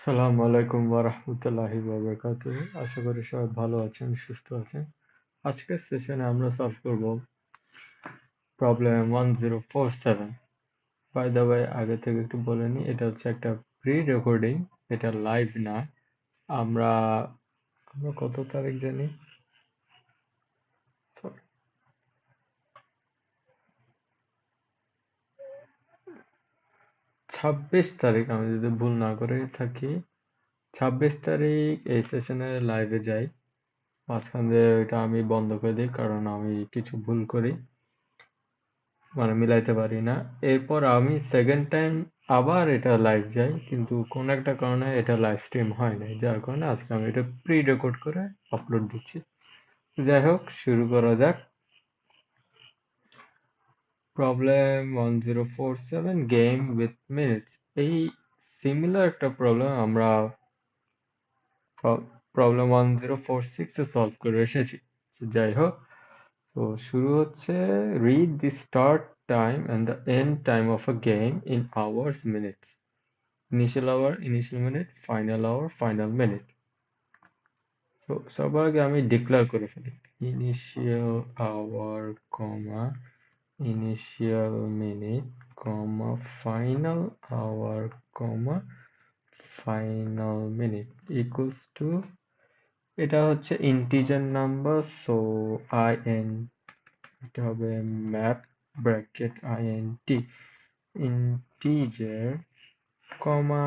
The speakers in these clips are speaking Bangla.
আসসালামু আলাইকুম ওয়া রাহমাতুল্লাহি ওয়া বারাকাতুহু। আশা করি সবাই ভালো আছেন, সুস্থ আছেন। আজকের সেশনে আমরা সলভ করব প্রবলেম 1047। বাই দ্য ওয়ে, আগে থেকে একটু বলে নিই, এটা হচ্ছে একটা প্রি রেকর্ডিং, এটা লাইভ না। আমরা আমরা কত তারিখ জানি? Sorry, 26 তারিখ, আমি যদি ভুল না করে থাকি। 26 তারিখ এই সেশনে লাইভে যাই। মাঝখান দিয়ে ওইটা আমি বন্ধ করে দিই কারণ আমি কিছু ভুল করি, মানে মিলাইতে পারি না। এরপর আমি সেকেন্ড টাইম আবার এটা লাইভ যাই, কিন্তু কোন একটা কারণে এটা লাইভ স্ট্রিম হয় নাই, যার কারণে আজকে আমি এটা প্রি রেকর্ড করে আপলোড দিচ্ছি। যাই হোক, শুরু করা যাক। Problem 1047, game with minutes. এই সিমিলার একটা প্রবলেম আমরা প্রবলেম 1046 এ সলভ করে এসেছি। So, যাই হোক, তো শুরু হচ্ছে, read the start time and the end time of a game in hours, minutes. Initial hour, initial minute, final hour, final minute. So সবার আগে আমি ডিক্লেয়ার করে ফেলি, initial hour comma initial minute comma final hour comma final minute equals to, এটা হচ্ছে ইন্টিজার নাম্বার, সো IN, এটা হবে map bracket INT integer comma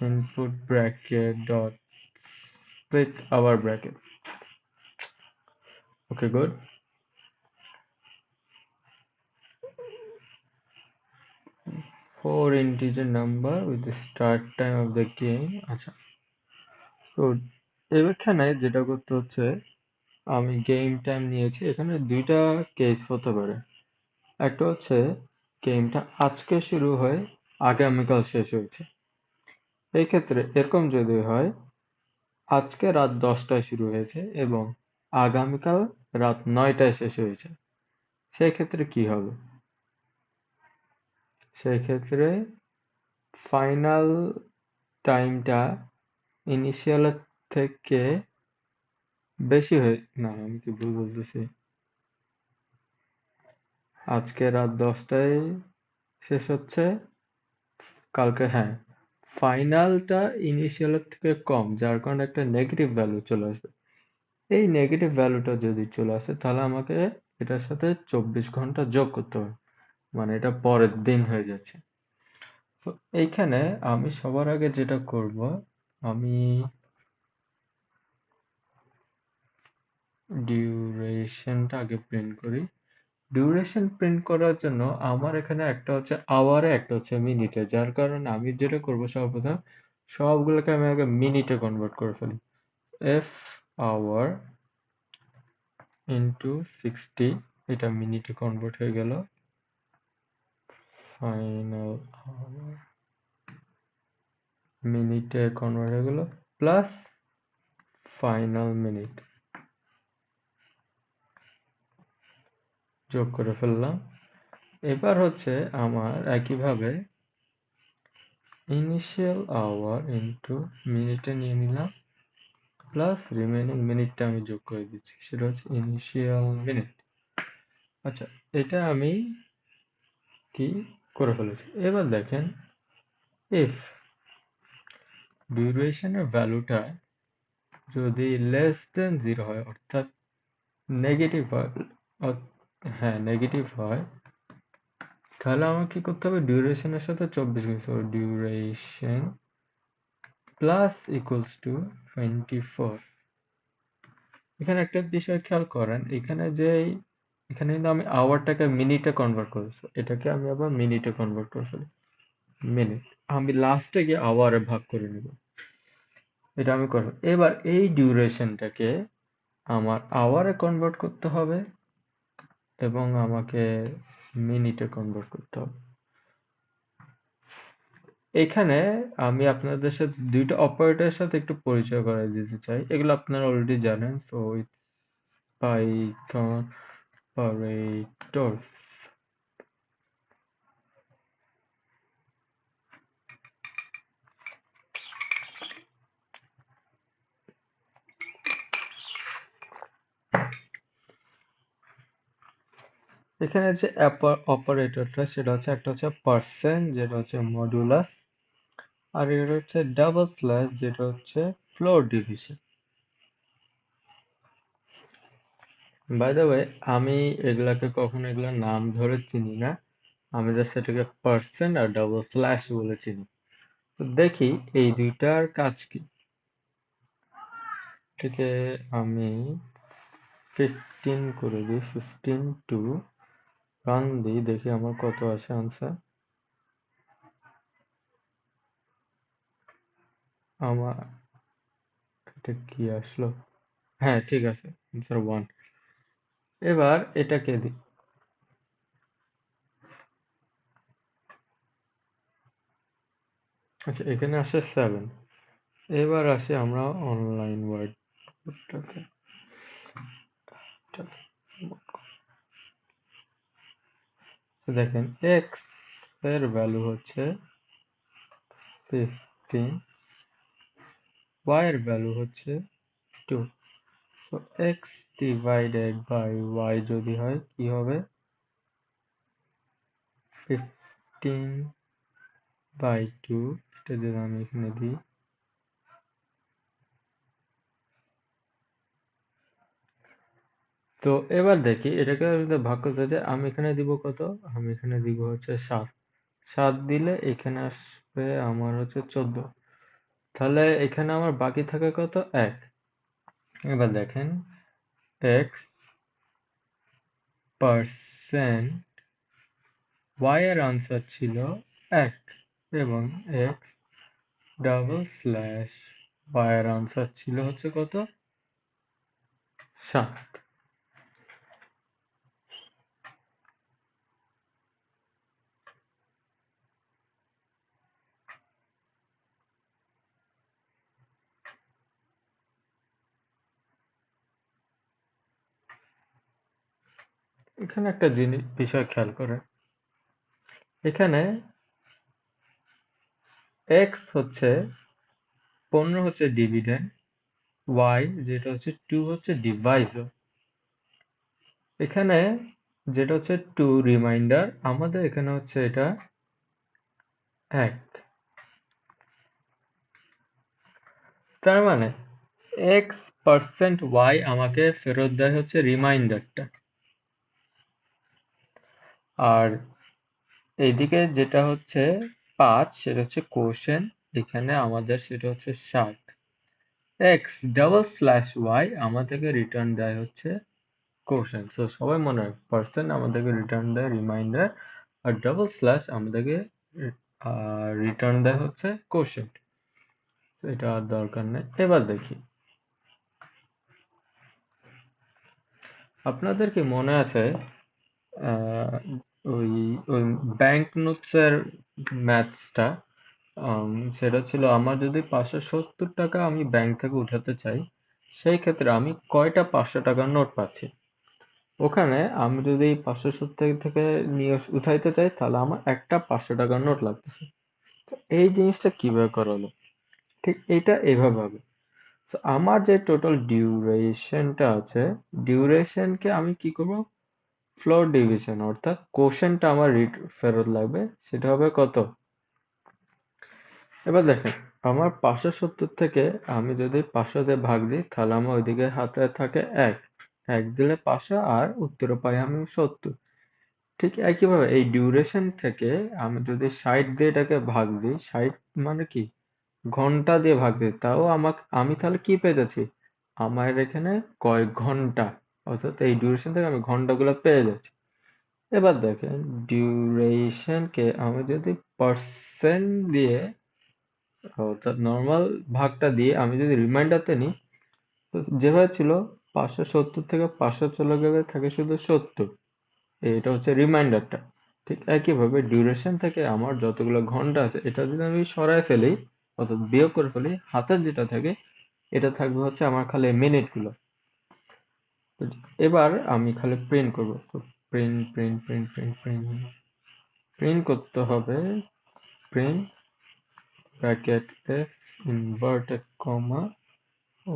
input bracket dot split our bracket. Okay, good. For integer number with the start time of the game. আচ্ছা, তো এখানে যেটা করতে হচ্ছে, আমি গেম টাইম নিয়েছি। এখানে দুইটা কেস হতে পারে। একটা হচ্ছে গেমটা আজকে শুরু হয়, আগামীকাল শেষ হয়েছে। এই ক্ষেত্রে এরকম যদি হয়, আজকে রাত 10টায় শুরু হয়েছে এবং আগামীকাল রাত 9টায় শেষ হয়েছে, সেই ক্ষেত্রে কি হবে? সেই ক্ষেত্রে ফাইনাল টাইমটা ইনিশিয়ালের থেকে বেশি হয়ে, না আমি কি ভুল বলতেছি? আজকে রাত 10টায় শেষ হচ্ছে, কালকে, হ্যাঁ, ফাইনালটা ইনিশিয়ালের থেকে কম, যার কারণে একটা নেগেটিভ ভ্যালু চলে আসবে। এই নেগেটিভ ভ্যালুটা যদি চলে আসে, তাহলে আমাকে এটার সাথে 24 ঘন্টা যোগ করতে হবে, মানে এটা পরের দিন হয়ে যাচ্ছে। তো এইখানে আমি সবার আগে যেটা করব, আমি ডিউরেশনটা আগে প্রিন্ট করি। ডিউরেশন প্রিন্ট করার জন্য আমার এখানে একটা হচ্ছে আওয়ারে, একটা হচ্ছে মিনিটে, যার কারণে আমি যেটা করবো সর্বপ্রথম সবগুলোকে আমি আগে মিনিটে কনভার্ট করে ফেলি। এফ আওয়ার ইন্টু 60, এটা মিনিটে কনভার্ট হয়ে গেল। ফাইনাল আওয়ার মিনিটে কনভার্ট হয়ে গেল, প্লাস ফাইনাল মিনিট যোগ করে ফেললাম। এবার হচ্ছে আমার একইভাবে ইনিশিয়াল আওয়ার ইন্টু মিনিটে নিয়ে নিলাম, প্লাস রিমেনিং মিনিটটা আমি যোগ করে দিচ্ছি, সেটা হচ্ছে ইনিশিয়াল মিনিট। আচ্ছা, এটা আমি কি করে ফেলেছি। এবার দেখেন, ইফ ডিউরেশনের ভ্যালুটা যদি লেস দেন 0 হয়, অর্থাৎ নেগেটিভ হয়, হ্যাঁ নেগেটিভ হয়, তাহলে আমার কি করতে হবে, ডিউরেশনের সাথে 24 গুণ, ডিউরেশন প্লাস ইকুয়ালস টু 24। এখানে একটা বিষয় খেয়াল করেন, এখানে কিন্তু আমি আওয়ারটাকে মিনিটে কনভার্ট করেছি, এটাকে আমি আবার মিনিটে কনভার্ট করে ফেলি। মিনিট আমি লাস্টে গিয়ে আওয়ারে ভাগ করে নেব, এটা আমি করব। এবার এই ডিউরেশনটাকে আমার আওয়ারে কনভার্ট করতে হবে এবং আমাকে মিনিটে কনভার্ট করতে হবে। এখানে আমি আপনাদের সাথে দুইটা অপারেটরের সাথে একটু পরিচয় করাই দিতে চাই, এগুলো আপনারা অলরেডি জানেন। So it's Python operators. এখানে যে অপারেটরটা সেটা হচ্ছে একটা হচ্ছে পার্সেন্ট যেটা হচ্ছে মডুলাস, আর এটা হচ্ছে ডাবল স্ল্যাশ যেটা হচ্ছে floor division. By the way, আমি এগুলাকে কখনো এগুলার নাম ধরে চিনি না, আমি জাস্ট এটাকে পার্সেন্ট আর ডাবল স্ল্যাশ বলে চিনি। তো দেখি এই দুইটার কাজ কি। এটাকে আমি 15 করে দিই, 15 টু রান দিই, দেখি আমার কত আসে আনসার। আমার এটা কি আসলো? হ্যাঁ ঠিক আছে, আনসার 1। এবার এটাকে দিই, আচ্ছা এখানে আসে 7। এবার আসি আমরা অনলাইন ওয়ার্ডটাতে। দেখেন এক্স এর ভ্যালু হচ্ছে 15, y এর ভ্যালু হচ্ছে 2। তো এক্স ডিভাইডেড বাই ওয়াই যদি হয় কি হবে? 15 বাই 2, এটা যদি আমি এখানে দিই, তো এবার দেখি এটাকে যদি ভাগ করতে চাই, আমি এখানে দিব কত? আমি এখানে দিব হচ্ছে 7। 7 দিলে এখানে আসবে আমার হচ্ছে 14। তাহলে এখানে আমার বাকি থাকে কত? 1। এবার দেখেন এক্স পার্সেন্ট ওয়াই এর আনসার ছিল 1 এবং এক্স ডাবল স্ল্যাশ ওয়াই এর আনসার ছিল হচ্ছে কত? 7। এখানে একটা বিষয় খেয়াল করেন, এখানে এক্স হচ্ছে 15 হচ্ছে ডিভিডেন্ড, ওয়াই যেটা হচ্ছে 2 হচ্ছে ডিভাইসর। এখানে যেটা হচ্ছে 2 রিমাইন্ডার, আমাদের এখানে হচ্ছে এটা 1। তার মানে এক্স পার্সেন্ট ওয়াই আমাকে ফেরত দেয় হচ্ছে রিমাইন্ডারটা, আর এইদিকে যেটা হচ্ছে 5 সেটা হচ্ছে কোশেন্ট, এখানে আমাদের সেটা হচ্ছে 7। এক্স ডাবল স্ল্যাশ ওয়াই আমাদেরকে রিটার্ন দেয় হচ্ছে কোশেন্ট। সো সবাই মনে হয় পার্সেন্ট আমাদেরকে রিটার্ন দেয় রিমাইন্ডার, আর ডাবল স্ল্যাশ আমাদেরকে রিটার্ন দেয় হচ্ছে কোশেন্ট। এটা আর দরকার নেই। এবার দেখি, আপনাদের কি মনে আছে আহ, ওই ওই ব্যাংক নোটসের ম্যাথসটা? সেটা ছিল আমার যদি 570 টাকা আমি ব্যাংক থেকে উঠাতে চাই, সেই ক্ষেত্রে আমি কয়টা 500 টাকার নোট পাচ্ছি। ওখানে আমি যদি 570 থেকে নিয়ে উঠাইতে চাই তাহলে আমার একটা 500 টাকার নোট লাগতেছে। তো এই জিনিসটা কিভাবে করা হলো? ঠিক এইটা এভাবে হবে। তো আমার যে টোটাল ডিউরেশনটা আছে, ডিউরেশনকে আমি কি করব? ফ্লোর ডিভিশন, অর্থাৎ কোশেন্টটা আমার ফেরত লাগবে, সেটা হবে কত? এবার দেখেন আমার 570 থেকে আমি যদি 500 দিয়ে ভাগ দিই তাহলে আমার ওইদিকে হাতে থাকে 1। 1 দিলে 500 আর উত্তরে পাই আমি 70। ঠিক একইভাবে এই ডিউরেশন থেকে আমি যদি 60 দিয়ে এটাকে ভাগ দিই, 60 মানে কি ঘন্টা দিয়ে ভাগ দিই, তাও আমি তাহলে কি পেয়ে যাচ্ছি? আমার এখানে কয়েক ঘন্টা, অর্থাৎ এই ডিউরেশন থেকে আমি ঘন্টাগুলো পেয়ে যাচ্ছি। এবার দেখেন ডিউরেশনকে আমি যদি পার্সেন্ট দিয়ে, অর্থাৎ নর্মাল ভাগটা দিয়ে আমি যদি রিমাইন্ডারতে নিই, তো যেভাবে ছিল 570 থেকে 500 চলে গেলে থাকে শুধু 70। এটা হচ্ছে রিমাইন্ডারটা। ঠিক একইভাবে ডিউরেশন থেকে আমার যতগুলো ঘন্টা আছে এটা যদি আমি সরায় ফেলি, অর্থাৎ বিয়োগ করে ফেলি, হাতের যেটা থাকে এটা থাকবে হচ্ছে আমার খালি মিনিটগুলো। তো এবার আমি খালি প্রিন্ট করবো, তো print print print print print print করতে হবে। Print bracket F inverted comma ও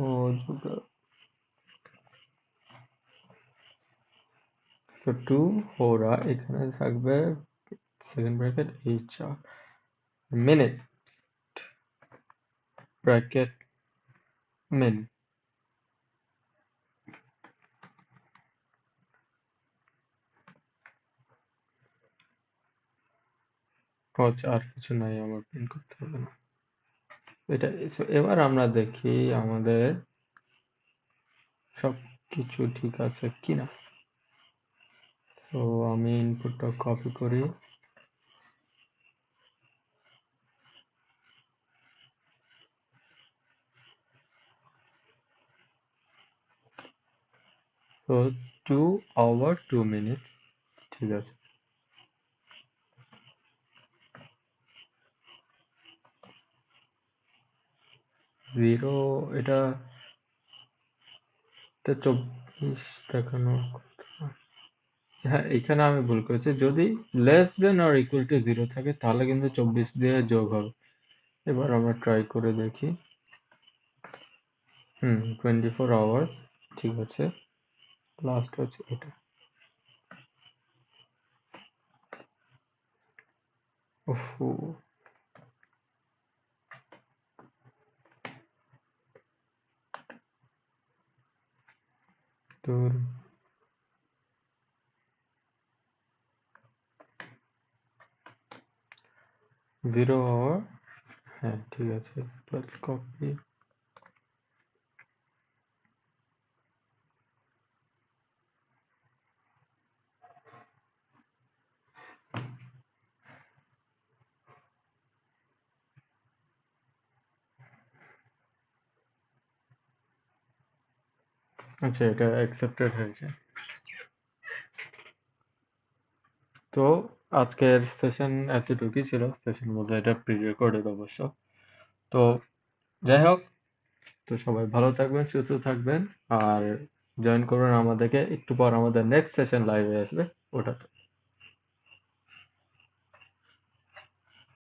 সো টু ওরা এখানে থাকবে second bracket HR minute bracket mean হচ্ছে আর কিছু নাই আমার প্রিন্ট করতে হবে না এটা so এবার আমরা দেখি আমাদের সবকিছু ঠিক আছে কিনা তো আমি ইনপুটটা কপি করি তো 2 hour 2 minutes ঠিক আছে 0 এটা 24 দেখানো হ্যাঁ এখানে আমি ভুল করেছি যদি less than or equal to 0 থাকে তাহলে কিন্তু 24 দিয়ে যোগ হবে এবার আমরা ট্রাই করে দেখি 24 আওয়ার্স ঠিক আছে লাস্ট হচ্ছে এটা ওহো তোর 0 hour হ্যাঁ ঠিক আছে লেটস কপি আচ্ছা এটা অ্যাকসেপ্টেড হয়েছে তো আজকের সেশন এতটুকুই ছিল সেশন বলতে এটা প্রি রেকর্ডেড অবশ্য তো যাই হোক তো সবাই ভালো থাকবেন সুস্থ থাকবেন আর জয়েন করবেন আমাদেরকে একটু পর আমাদের নেক্সট সেশন লাইভে আসবে ওটাতে